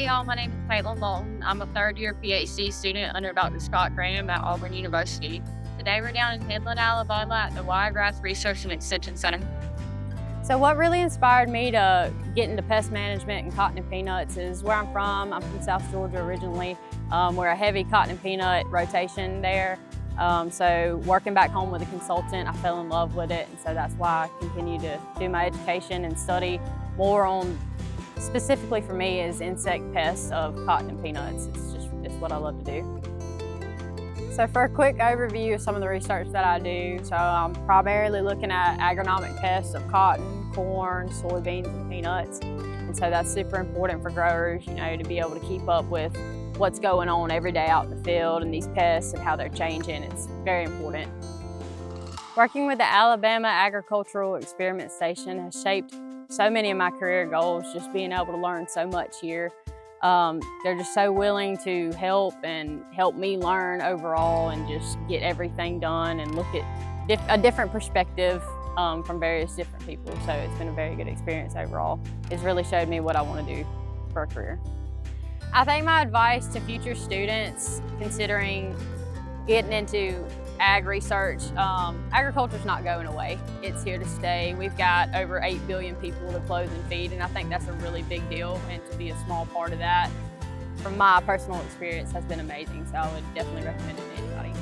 Hey y'all, my name is Caitlyn Lawton. I'm a third-year Ph.D. student under Dr. Scott Graham at Auburn University. Today we're down in Midland, Alabama at the Wiregrass Research and Extension Center. So what really inspired me to get into pest management and cotton and peanuts is where I'm from. I'm from South Georgia originally. We're a heavy cotton and peanut rotation there. So working back home with a consultant, I fell in love with it, and so that's why I continue to do my education and study more on, specifically for me, is insect pests of cotton and peanuts. It's what I love to do. So for a quick overview of some of the research that I do, so I'm primarily looking at agronomic pests of cotton, corn, soybeans, and peanuts. And so that's super important for growers, to be able to keep up with what's going on every day out in the field and these pests and how they're changing. It's very important. Working with the Alabama Agricultural Experiment Station has shaped so many of my career goals, just being able to learn so much here. They're just so willing to help me learn overall and just get everything done and look at a different perspective from various different people. So it's been a very good experience overall. It's really showed me what I want to do for a career. I think my advice to future students considering getting into ag research, agriculture's not going away. It's here to stay. We've got over 8 billion people to clothe and feed, and I think that's a really big deal, and to be a small part of that, from my personal experience, has been amazing. So I would definitely recommend it to anybody.